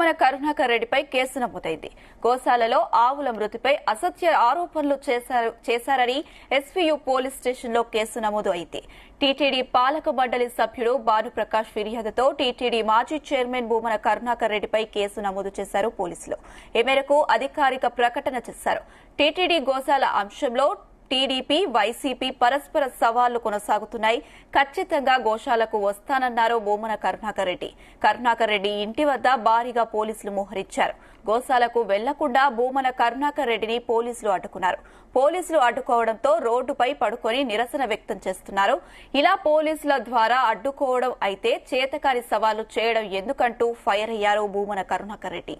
బొమ్మన కరుణాకర్ రెడ్డిపై కేసు నమోదైంది. గోశాలలో ఆవుల మృతిపై అసత్య ఆరోపణలు చేశారని ఎస్వీయు పోలీస్ స్టేషన్లో కేసు నమోదు అయింది. టీటీడీ పాలక మండలి సభ్యుడు భానుప్రకాష్ ఫిర్యాదుతో టీటీడీ మాజీ చైర్మన్ బొమ్మన కరుణాకర్ రెడ్డిపై కేసు నమోదు చేశారు పోలీసులు. ఈ మేరకు అధికారిక ప్రకటన చేశారు. టీటీడీ గోశాల అంశంలో టీడీపీ, వైసీపీ పరస్పర సవాళ్లు కొనసాగుతున్నాయి. ఖచ్చితంగా గోశాలకు వస్తానన్నారు బొమ్మన కరుణాకర్ రెడ్డి. కరుణాకర్ రెడ్డి ఇంటి వద్ద భారీగా పోలీసులు మోహరించారు. గోశాలకు వెళ్లకుండా బొమ్మన కరుణాకర్ రెడ్డిని పోలీసులు అడ్డుకున్నారు. పోలీసులు అడ్డుకోవడంతో రోడ్డుపై పడుకొని నిరసన వ్యక్తం చేస్తున్నారు. ఇలా పోలీసుల ద్వారా అడ్డుకోవడం అయితే చేతకాని సవాళ్లు చేయడం ఎందుకంటూ ఫైర్ అయ్యారు బొమ్మన కరుణాకర్ రెడ్డి.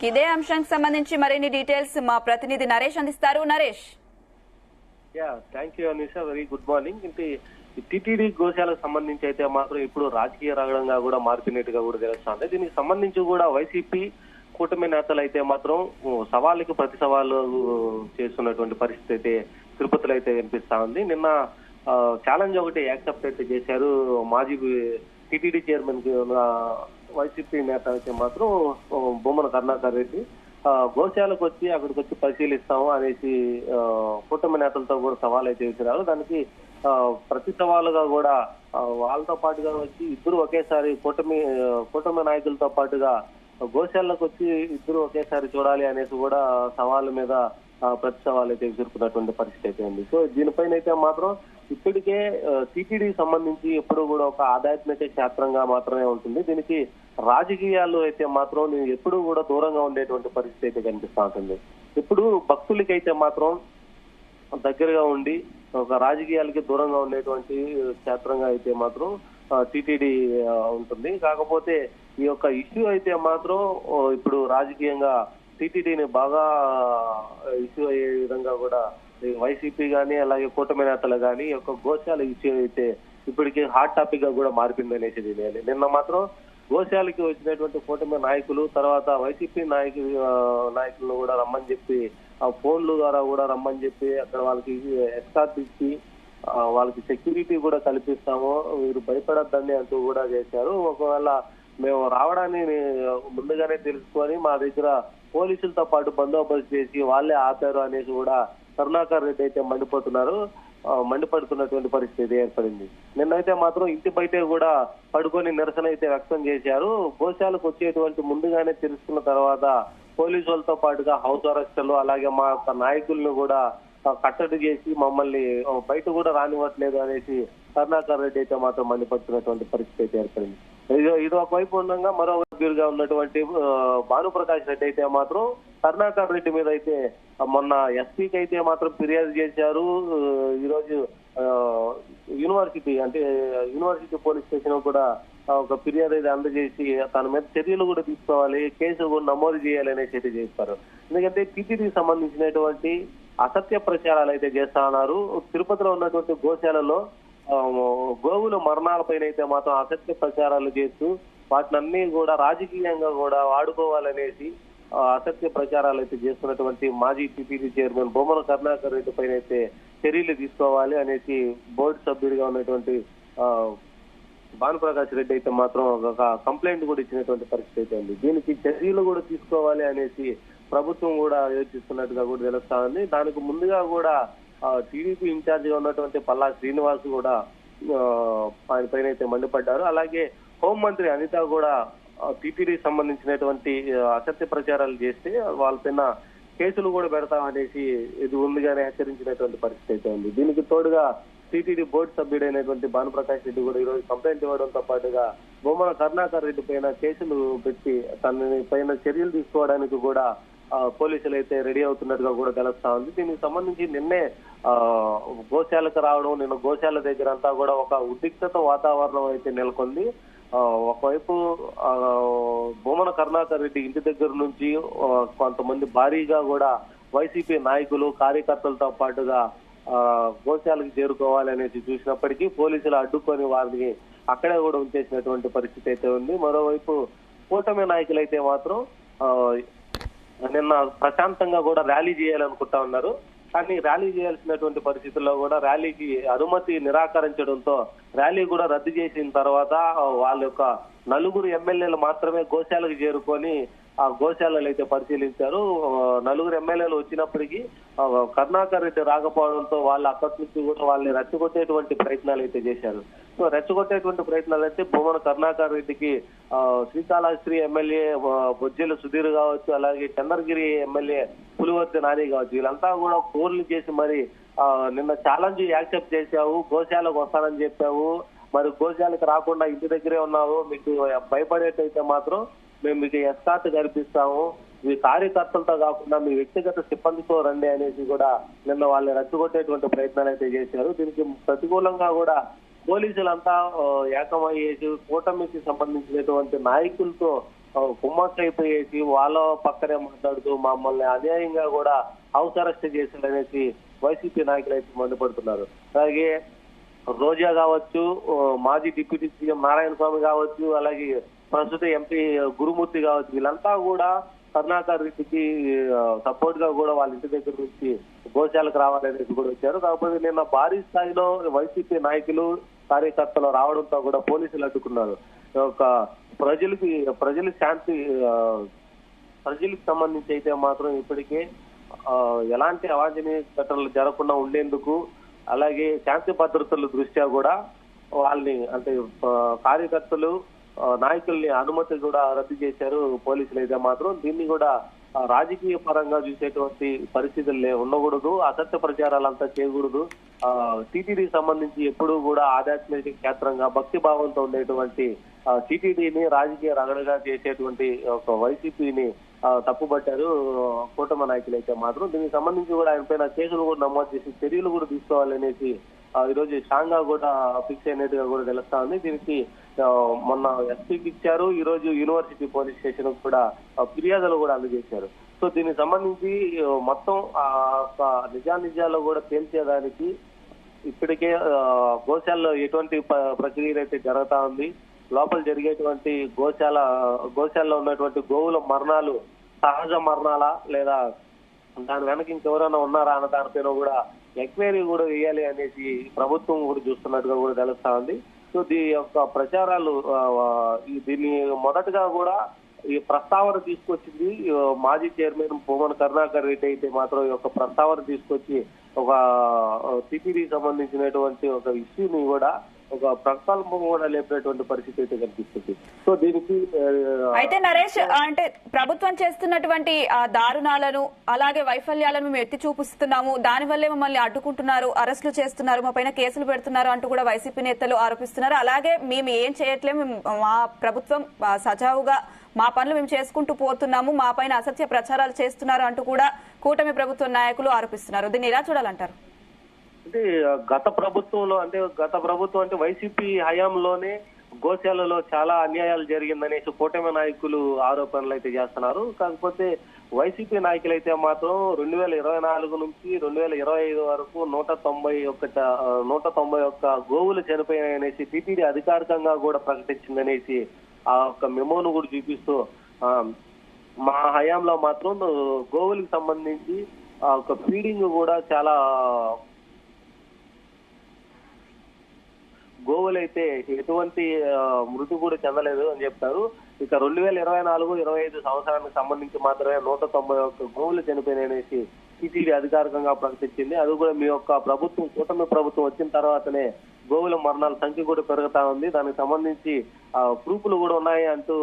ఇదే అంశానికి సంబంధించి మరిన్ని డీటెయిల్స్ మా ప్రతినిధి నరేష్ అందిస్తారు. Naresh. Thank you Anisha, very good morning. TTD గోశాలకు సంబంధించి అయితే మాత్రం ఇప్పుడు రాజకీయ రంగంగా కూడా మారిపోయినట్టుగా కూడా తెలుస్తుంది. దీనికి సంబంధించి కూడా వైసీపీ కూటమి నేతలు అయితే మాత్రం సవాళ్ళకి ప్రతి సవాళ్ళు చేస్తున్నటువంటి పరిస్థితి అయితే తిరుపతిలో అయితే కనిపిస్తా ఉంది. నిన్న ఛాలెంజ్ ఒకటి యాక్సెప్ట్ అయితే చేశారు మాజీ టీటీడీ చైర్మన్ వైసీపీ నేత అయితే మాత్రం బొమ్మన కరుణాకర్ రెడ్డి గోశాలకు వచ్చి అక్కడికి వచ్చి పరిశీలిస్తాము అనేసి కూటమి నేతలతో కూడా సవాల్ అయితే చేశారు. దానికి ప్రతి సవాలుగా కూడా వాళ్ళతో పాటుగా వచ్చి ఇద్దరు ఒకేసారి కూటమి నాయకులతో పాటుగా గోశాలకు వచ్చి ఇద్దరు ఒకేసారి చూడాలి అనేసి కూడా సవాళ్ళ మీద ప్రతి సవాల్ అయితే విసురుకున్నటువంటి పరిస్థితి అయితే ఉంది. సో దీనిపైన అయితే మాత్రం ఇప్పటికే టీటీడీకి సంబంధించి ఎప్పుడు కూడా ఒక ఆధ్యాత్మిక క్షేత్రంగా మాత్రమే ఉంటుంది. దీనికి రాజకీయాలు అయితే మాత్రం ఎప్పుడు కూడా దూరంగా ఉండేటువంటి పరిస్థితి అయితే కనిపిస్తూ ఉంటుంది. ఇప్పుడు భక్తులకైతే మాత్రం దగ్గరగా ఉండి ఒక రాజకీయాలకి దూరంగా ఉండేటువంటి క్షేత్రంగా అయితే మాత్రం టీటీడీ ఉంటుంది. కాకపోతే ఈ యొక్క ఇష్యూ అయితే మాత్రం ఇప్పుడు రాజకీయంగా టీటీడీని బాగా ఇష్యూ అయ్యే విధంగా కూడా వైసీపీ గానీ అలాగే కూటమి నేతలు గానీ యొక్క గోశాల ఇష్యూ అయితే ఇప్పటికీ హాట్ టాపిక్ గా కూడా మారిపోయింది అనేసి తెలియాలి. నిన్న మాత్రం గోశాలకి వచ్చినటువంటి కూటమి నాయకులు తర్వాత వైసీపీ నాయకులను కూడా రమ్మని చెప్పి ఫోన్ల ద్వారా కూడా రమ్మని చెప్పి అక్కడ వాళ్ళకి ఎస్కార్ట్ ఇచ్చి వాళ్ళకి సెక్యూరిటీ కూడా కల్పిస్తాము, మీరు భయపడద్దండి అంటూ కూడా చేశారు. ఒకవేళ మేము రావడాన్ని ముందుగానే తెలుసుకొని మా దగ్గర పోలీసులతో పాటు బందోబస్తు చేసి వాళ్ళే ఆపారు అనేసి కూడా కరుణాకర్ రెడ్డి అయితే మండిపడుతున్నటువంటి పరిస్థితి ఏర్పడింది. నిన్నైతే మాత్రం ఇంటి బయటే కూడా పడుకొని నిరసన అయితే వ్యక్తం చేశారు. గోశాలకు వచ్చేటువంటి ముందుగానే తెలుసుకున్న తర్వాత పోలీసులతో పాటుగా హౌస్ అరెస్టులు అలాగే మా నాయకులను కూడా కట్టడి చేసి మమ్మల్ని బయట కూడా రానివ్వట్లేదు అనేసి కరుణాకర్ రెడ్డి అయితే మాత్రం మండిపడుతున్నటువంటి పరిస్థితి అయితే ఏర్పడింది. ఇది ఒకవైపు ఉండగా మరో వైపుగా ఉన్నటువంటి భానుప్రకాష్ రెడ్డి అయితే మాత్రం కరుణాకర్ రెడ్డి మీద అయితే మొన్న ఎస్పీకి అయితే మాత్రం ఫిర్యాదు చేశారు. ఈరోజు యూనివర్సిటీ పోలీస్ స్టేషన్ కూడా ఒక ఫిర్యాదు అయితే అందజేసి తన మీద చర్యలు కూడా తీసుకోవాలి, కేసు కూడా నమోదు చేయాలి అనే చర్య చేస్తారు. ఎందుకంటే టీటీడీకి సంబంధించినటువంటి అసత్య ప్రచారాలు అయితే చేస్తా ఉన్నారు. తిరుపతిలో ఉన్నటువంటి గోశాలలో గోవుల మరణాలపైన అయితే మాత్రం అసత్య ప్రచారాలు చేస్తూ వాటినన్నీ కూడా రాజకీయంగా కూడా వాడుకోవాలనేసి అసత్య ప్రచారాలు అయితే చేస్తున్నటువంటి మాజీ టీటీడీ చైర్మన్ బొమ్మన కరుణాకర్ రెడ్డి పైన అయితే చర్యలు తీసుకోవాలి అనేసి బోర్డు సభ్యుడిగా ఉన్నటువంటి భానుప్రకాష్ రెడ్డి అయితే మాత్రం ఒక కంప్లైంట్ కూడా ఇచ్చినటువంటి పరిస్థితి అయితే ఉంది. దీనికి చర్యలు కూడా తీసుకోవాలి అనేసి ప్రభుత్వం కూడా యోచిస్తున్నట్టుగా కూడా తెలుస్తా ఉంది. దానికి ముందుగా కూడా టీడీపీ ఇన్ఛార్జ్ గా ఉన్నటువంటి పల్లా శ్రీనివాస్ కూడా ఆయన పైన అయితే మండిపడ్డారు. అలాగే హోంమంత్రి అనిత కూడా టీటీడీకి సంబంధించినటువంటి అసత్య ప్రచారాలు చేస్తే వాళ్ళపైన కేసులు కూడా పెడతామనేసి ఇది ముందుగానే హెచ్చరించినటువంటి పరిస్థితి అయితే ఉంది. దీనికి తోడుగా టీటీడీ బోర్డు సభ్యుడైనటువంటి భానుప్రకాష్ రెడ్డి కూడా ఈరోజు కంప్లైంట్ ఇవ్వడంతో పాటుగా బొమ్మన కరుణాకర్ రెడ్డి పైన కేసులు పెట్టి తన పైన చర్యలు తీసుకోవడానికి కూడా పోలీసులు అయితే రెడీ అవుతున్నట్టుగా కూడా తెలుస్తా ఉంది. దీనికి సంబంధించి నిన్నే గోశాలకు రావడం, నిన్న గోశాల దగ్గర అంతా కూడా ఒక ఉద్రిక్తత వాతావరణం అయితే నెలకొంది. ఒకవైపు బొమ్మన కరుణాకర్ రెడ్డి ఇంటి దగ్గర నుంచి కొంతమంది భారీగా కూడా వైసీపీ నాయకులు కార్యకర్తలతో పాటుగా గోశాలకు చేరుకోవాలి అనేసి చూసినప్పటికీ పోలీసులు అడ్డుకొని వారిని అక్కడే కూడా ఉంచేసినటువంటి పరిస్థితి అయితే ఉంది. మరోవైపు కూటమి నాయకులైతే మాత్రం నిన్న ప్రశాంతంగా కూడా ర్యాలీ చేయాలనుకుంటా ఉన్నారు. కానీ ర్యాలీ చేయాల్సినటువంటి పరిస్థితుల్లో కూడా ర్యాలీకి అనుమతి నిరాకరించడంతో ర్యాలీ కూడా రద్దు చేసిన తర్వాత వాళ్ళ యొక్క నలుగురు ఎమ్మెల్యేలు మాత్రమే గోశాలకు చేరుకొని ఆ గోశాలలు అయితే పరిశీలించారు. నలుగురు ఎమ్మెల్యేలు వచ్చినప్పటికీ కరుణాకర్ రెడ్డి రాకపోవడంతో వాళ్ళు అక్కడి నుంచి కూడా వాళ్ళని రెచ్చగొట్టేటువంటి ప్రయత్నాలు అయితే చేశారు. సో రెచ్చగొట్టేటువంటి ప్రయత్నాలు అయితే భూమన కరుణాకర్ రెడ్డికి శ్రీకాళహస్తి ఎమ్మెల్యే బొజ్జెల సుధీర్ కావచ్చు, అలాగే చంద్రగిరి ఎమ్మెల్యే పులివర్తి నాని కావచ్చు, వీళ్ళంతా కూడా ఫోన్లు చేసి మరి నిన్న ఛాలెంజ్ యాక్సెప్ట్ చేశావు, గోశాలకు వస్తానని చెప్పావు, మరి గోశాలకు రాకుండా ఇంటి దగ్గరే ఉన్నావు, మీకు భయపడేటైతే మాత్రం మేము మీకు ఎస్కార్ట్ కల్పిస్తాము, మీ కార్యకర్తలతో కాకుండా మీ వ్యక్తిగత సిబ్బందితో రండి అనేసి కూడా నిన్న వాళ్ళని రెచ్చగొట్టేటువంటి ప్రయత్నాలు అయితే చేశారు. దీనికి ప్రతికూలంగా కూడా పోలీసులంతా ఏకమయ్యేసి కూటమికి సంబంధించినటువంటి నాయకులతో కుమ్మక్కైపోయేసి వాళ్ళ పక్కనే మాట్లాడుతూ మమ్మల్ని అన్యాయంగా కూడా హౌస్ అరెస్ట్ చేశారనేసి వైసీపీ నాయకులు అయితే మండిపడుతున్నారు. అలాగే రోజా కావచ్చు, మాజీ డిప్యూటీ సీఎం నారాయణ స్వామి కావచ్చు, అలాగే ప్రస్తుత ఎంపీ గురుమూర్తి కావచ్చు, వీళ్ళంతా కూడా కరుణాకర్ రెడ్డికి సపోర్ట్ గా కూడా వాళ్ళ ఇంటి దగ్గర నుంచి గోశాలకు రావాలనేది కూడా వచ్చారు. కాకపోతే నిన్న భారీ స్థాయిలో వైసీపీ నాయకులు కార్యకర్తలు రావడంతో కూడా పోలీసులు అడ్డుకున్నారు. ఒక ప్రజల శాంతి ప్రజలకు సంబంధించి అయితే మాత్రం ఇప్పటికే ఎలాంటి అవాంఛనీయ ఘటనలు జరగకుండా ఉండేందుకు, అలాగే శాంతి భద్రతల దృష్ట్యా కూడా వాళ్ళని అంటే కార్యకర్తలు నాయకుల్ని అనుమతి కూడా రద్దు చేశారు పోలీసులు అయితే మాత్రం. దీన్ని కూడా రాజకీయ పరంగా చూసేటువంటి పరిస్థితులు ఉండకూడదు, అసత్య ప్రచారాలంతా చేయకూడదు. టీటీడీకి సంబంధించి ఎప్పుడూ కూడా ఆధ్యాత్మిక క్షేత్రంగా భక్తి భావంతో ఉండేటువంటి టీటీడీని రాజకీయ రగడగా చేసేటువంటి ఒక వైసీపీని తప్పుపట్టారు కూటమి నాయకులు అయితే మాత్రం. దీనికి సంబంధించి కూడా ఆయన పైన కేసులు కూడా నమోదు చేసి చర్యలు కూడా తీసుకోవాలనేసి ఈరోజు స్ట్రాంగ్ గా కూడా ఫిక్స్ అయినట్టుగా కూడా తెలుస్తా ఉంది. దీనికి మొన్న ఎస్పీకి ఇచ్చారు, ఈ రోజు యూనివర్సిటీ పోలీస్ స్టేషన్ కూడా ఫిర్యాదులు కూడా అందజేశారు. సో దీనికి సంబంధించి మొత్తం నిజాలు కూడా తేల్చేదానికి ఇప్పటికే గోశాలలో ఎటువంటి ప్రక్రియ అయితే జరుగుతా ఉంది, లోపల జరిగేటువంటి గోశాలలో ఉన్నటువంటి గోవుల మరణాలు సహజ మరణాలా లేదా దాని వెనక ఇంకెవరైనా ఉన్నారా అన్న దానిపైన కూడా ఎంక్వైరీ కూడా వేయాలి అనేసి ప్రభుత్వం కూడా చూస్తున్నట్టుగా కూడా తెలుస్తా ఉంది. సో దీని యొక్క ప్రచారాలు దీన్ని మొదటగా కూడా ఈ ప్రస్తావన తీసుకొచ్చింది మాజీ చైర్మన్ భూమన కరుణాకర్ రెడ్డి అయితే మాత్రం ఈ యొక్క ప్రస్తావన తీసుకొచ్చి ఒక టీటీడీకి సంబంధించినటువంటి ఒక ఇష్యూని కూడా ఒక ప్రకల్పం కూడా లేపినటువంటి పరిస్థితి అయితే కనిపిస్తుంది. సో దీనికి అయితే నరేష్ అంటే ప్రభుత్వం చేస్తున్నటువంటి దారుణాలను అలాగే వైఫల్యాలను మేము ఎత్తి చూపిస్తున్నాము, దానివల్లే మమ్మల్ని అడ్డుకుంటున్నారు, అరెస్టులు చేస్తున్నారు, మా పైన కేసులు పెడుతున్నారు అంటూ కూడా వైసీపీ నేతలు ఆరోపిస్తున్నారు. అలాగే మేము ఏం చేయట్లేము, మా ప్రభుత్వం సజావుగా మా పనులు మేము చేసుకుంటూ పోతున్నాము, మా పైన అసత్య ప్రచారాలు చేస్తున్నారు అంటూ కూడా కూటమి ప్రభుత్వ నాయకులు ఆరోపిస్తున్నారు. దీన్ని ఎలా చూడాలంటారు? అంటే గత ప్రభుత్వం అంటే వైసీపీ హయాంలోనే గోశాలలో చాలా అన్యాయాలు జరిగిందనేసి కూటమి నాయకులు ఆరోపణలు అయితే చేస్తున్నారు. కాకపోతే వైసీపీ నాయకులు అయితే మాత్రం 2024 నుంచి 2025 వరకు 191 గోవులు చనిపోయాయనేసి టీటీడీ అధికారికంగా కూడా ప్రకటించిందనేసి ఆ యొక్క మెమోను కూడా చూపిస్తూ మా హయాంలో మాత్రం గోవులకు సంబంధించి ఒక ఫీడింగ్ కూడా చాలా గోవులైతే ఎటువంటి మృతి కూడా చెందలేదు అని చెప్తారు. ఇక 2024-25 సంవత్సరానికి సంబంధించి మాత్రమే 191 గోవులు చనిపోయిననేసి టీటీడీ అధికారికంగా ప్రకటించింది. అది కూడా మీ యొక్క ప్రభుత్వం కూటమి ప్రభుత్వం వచ్చిన తర్వాతనే గోవుల మరణాల సంఖ్య కూడా పెరుగుతా ఉంది. దానికి సంబంధించి ప్రూఫ్లు కూడా ఉన్నాయి అంటూ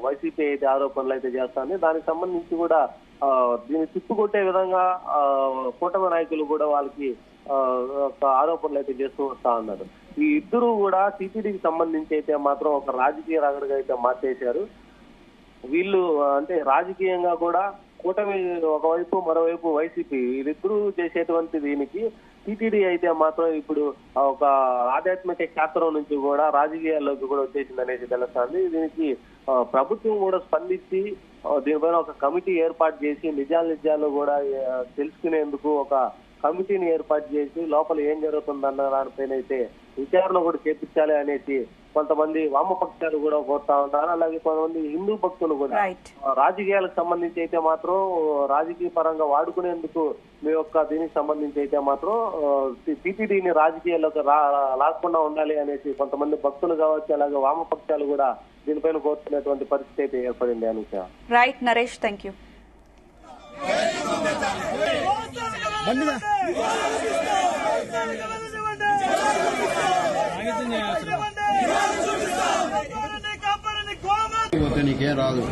వైసీపీ అయితే ఆరోపణలు అయితే చేస్తుంది. దానికి సంబంధించి కూడా దీన్ని తిప్పుకొట్టే విధంగా కూటమి నాయకులు కూడా వాళ్ళకి ఆరోపణలు అయితే చేస్తూ వస్తా ఉన్నారు. ఈ ఇద్దరు కూడా టీటీడీకి సంబంధించి అయితే మాత్రం ఒక రాజకీయ రగడగా అయితే మార్చేశారు. వీళ్ళు అంటే రాజకీయంగా కూడా కూటమి ఒకవైపు మరోవైపు వైసీపీ వీళ్ళిద్దరూ చేసేటువంటి దీనికి టీటీడీ అయితే మాత్రం ఇప్పుడు ఒక ఆధ్యాత్మిక క్షేత్రం నుంచి కూడా రాజకీయాల్లోకి కూడా వచ్చేసింది అనేది తెలుస్తుంది. దీనికి ప్రభుత్వం కూడా స్పందించి దీనిపైన ఒక కమిటీ ఏర్పాటు చేసి నిజాలు కూడా తెలుసుకునేందుకు ఒక కమిటీని ఏర్పాటు చేసి లోపల ఏం జరుగుతుందన్న దానిపైన అయితే విచారణ కూడా చేపించాలి అనేసి కొంతమంది వామపక్షాలు కూడా కోరుతా ఉన్నారు. అలాగే కొంతమంది హిందూ భక్తులు కూడా రైట్. రాజకీయాలకు సంబంధించి అయితే మాత్రం రాజకీయ పరంగా వాడుకునేందుకు మీ యొక్క దీనికి సంబంధించి అయితే మాత్రం టీటీడీని రాజకీయాల్లోకి లాక్కుండా ఉండాలి అనేసి కొంతమంది భక్తులు కావచ్చు, అలాగే వామపక్షాలు కూడా దీనిపైన కోరుతున్నటువంటి పరిస్థితి అయితే ఏర్పడింది Anusha. Right Naresh, thank you. నీకేం రాదు.